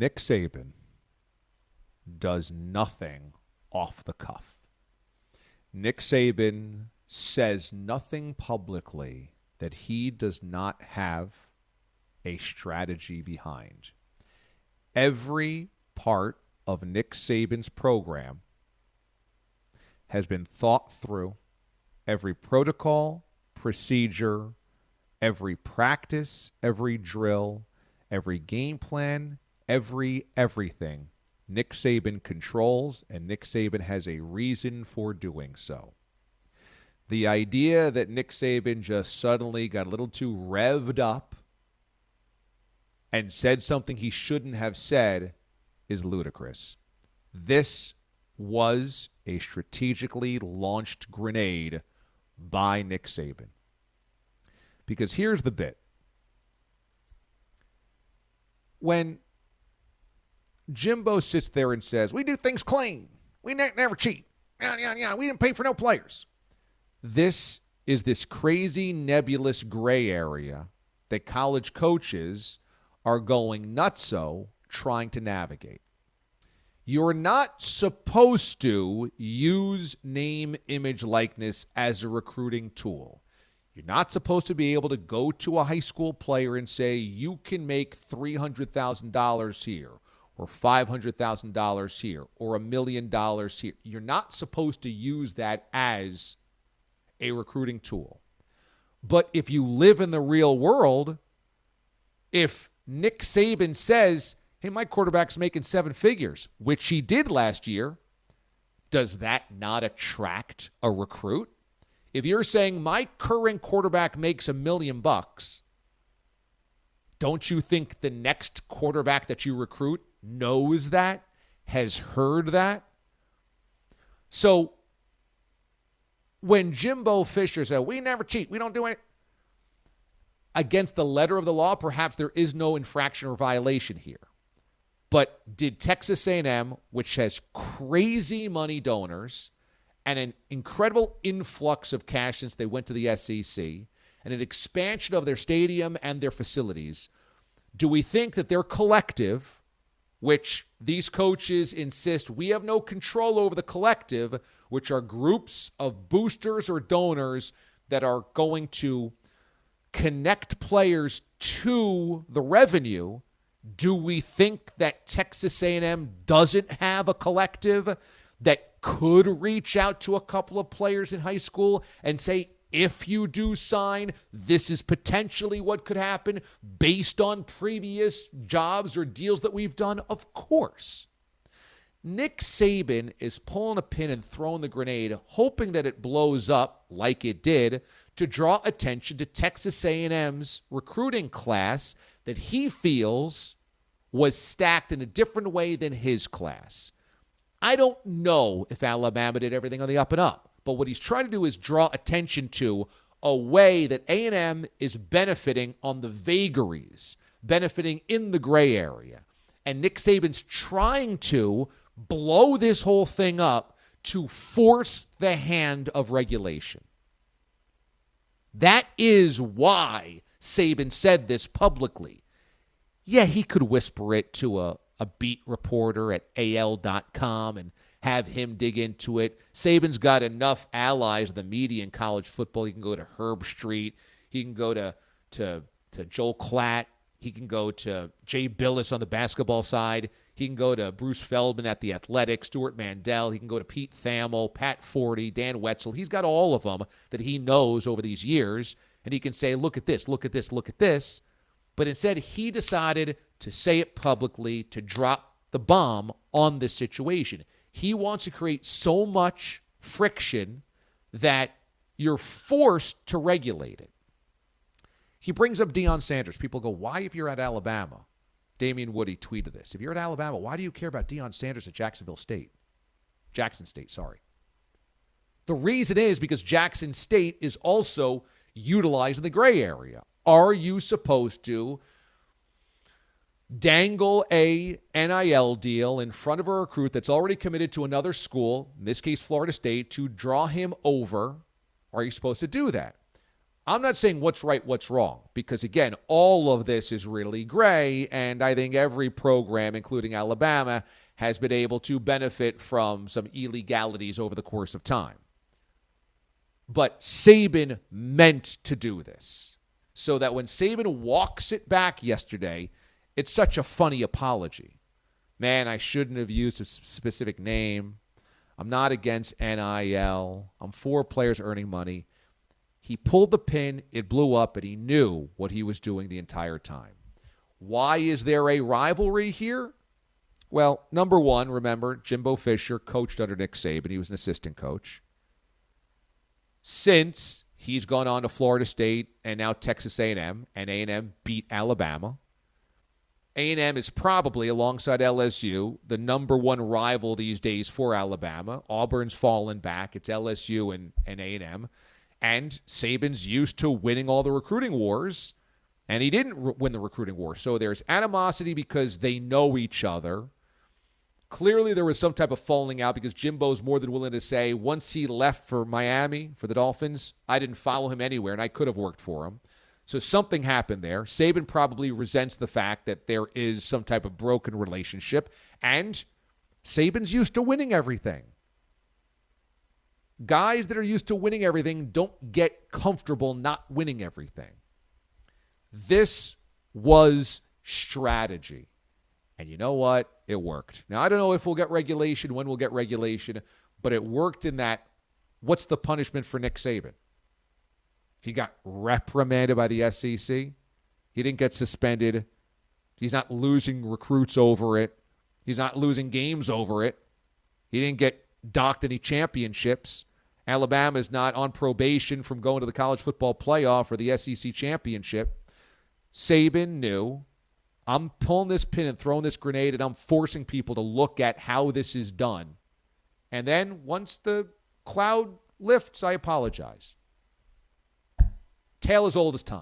Nick Saban does nothing off the cuff. Nick Saban says nothing publicly that he does not have a strategy behind. Every part of Nick Saban's program has been thought through. Every protocol, procedure, every practice, every drill, every game plan, everything. Nick Saban controls, and Nick Saban has a reason for doing so. The idea that Nick Saban just suddenly got a little too revved up and said something he shouldn't have said is ludicrous. This was a strategically launched grenade by Nick Saban. Because here's the bit. When Jimbo sits there and says, we do things clean. We never cheat. Yeah. We didn't pay for no players. This is this crazy nebulous gray area that college coaches are going nutso trying to navigate. You're not supposed to use name, image, likeness as a recruiting tool. You're not supposed to be able to go to a high school player and say, you can make $300,000 here, or $500,000 here, or $1 million here. You're not supposed to use that as a recruiting tool. But if you live in the real world, if Nick Saban says, hey, my quarterback's making 7 figures, which he did last year, does that not attract a recruit? If you're saying my current quarterback makes $1 million, don't you think the next quarterback that you recruit knows that, has heard that? So when Jimbo Fisher said, we never cheat, we don't do it against the letter of the law, perhaps there is no infraction or violation here. But did Texas A&M, which has crazy money donors and an incredible influx of cash since they went to the SEC and an expansion of their stadium and their facilities, do we think that their collective, which these coaches insist we have no control over the collective, which are groups of boosters or donors that are going to connect players to the revenue, do we think that Texas A&M doesn't have a collective that could reach out to a couple of players in high school and say, if you do sign, this is potentially what could happen based on previous jobs or deals that we've done? Of course. Nick Saban is pulling a pin and throwing the grenade, hoping that it blows up like it did to draw attention to Texas A&M's recruiting class that he feels was stacked in a different way than his class. I don't know if Alabama did everything on the up and up, but what he's trying to do is draw attention to a way that A&M is benefiting on the vagaries, benefiting in the gray area. And Nick Saban's trying to blow this whole thing up to force the hand of regulation. That is why Saban said this publicly. Yeah, he could whisper it to a beat reporter at AL.com and have him dig into it. Saban's got enough allies in the media in college football. He can go to Herb Street. He can go to Joel Klatt. He can go to Jay Billis on the basketball side. He can go to Bruce Feldman at The Athletic, Stuart Mandel. He can go to Pete Thamel, Pat Forty, Dan Wetzel. He's got all of them that he knows over these years, and he can say, look at this, look at this, look at this. But instead, he decided to say it publicly, to drop the bomb on this situation. He wants to create so much friction that you're forced to regulate it. He brings up Deion Sanders. People go, why, if you're at Alabama? Damian Woody tweeted this. If you're at Alabama, why do you care about Deion Sanders at Jackson State? The reason is because Jackson State is also utilizing the gray area. Are you supposed to dangle a NIL deal in front of a recruit that's already committed to another school, in this case Florida State, to draw him over? Are you supposed to do that? I'm not saying what's right, what's wrong, because, again, all of this is really gray, and I think every program, including Alabama, has been able to benefit from some illegalities over the course of time. But Saban meant to do this, so that when Saban walks it back yesterday, it's such a funny apology. Man, I shouldn't have used a specific name. I'm not against NIL. I'm for players earning money. He pulled the pin, it blew up, and he knew what he was doing the entire time. Why is there a rivalry here? Well, number one, remember, Jimbo Fisher coached under Nick Saban. He was an assistant coach. Since he's gone on to Florida State and now Texas A&M, and A&M beat Alabama. A&M is probably, alongside LSU, the number one rival these days for Alabama. Auburn's fallen back. It's LSU and A&M. And Saban's used to winning all the recruiting wars, and he didn't win the recruiting war. So there's animosity because they know each other. Clearly there was some type of falling out because Jimbo's more than willing to say once he left for Miami, for the Dolphins, I didn't follow him anywhere, and I could have worked for him. So something happened there. Saban probably resents the fact that there is some type of broken relationship, and Saban's used to winning everything. Guys that are used to winning everything don't get comfortable not winning everything. This was strategy. And you know what? It worked. Now, I don't know if we'll get regulation, when we'll get regulation, but it worked in that, what's the punishment for Nick Saban? He got reprimanded by the SEC. He didn't get suspended. He's not losing recruits over it. He's not losing games over it. He didn't get docked any championships. Alabama is not on probation from going to the college football playoff or the SEC championship. Saban knew, I'm pulling this pin and throwing this grenade, and I'm forcing people to look at how this is done. And then once the cloud lifts, I apologize. Tale as old as time.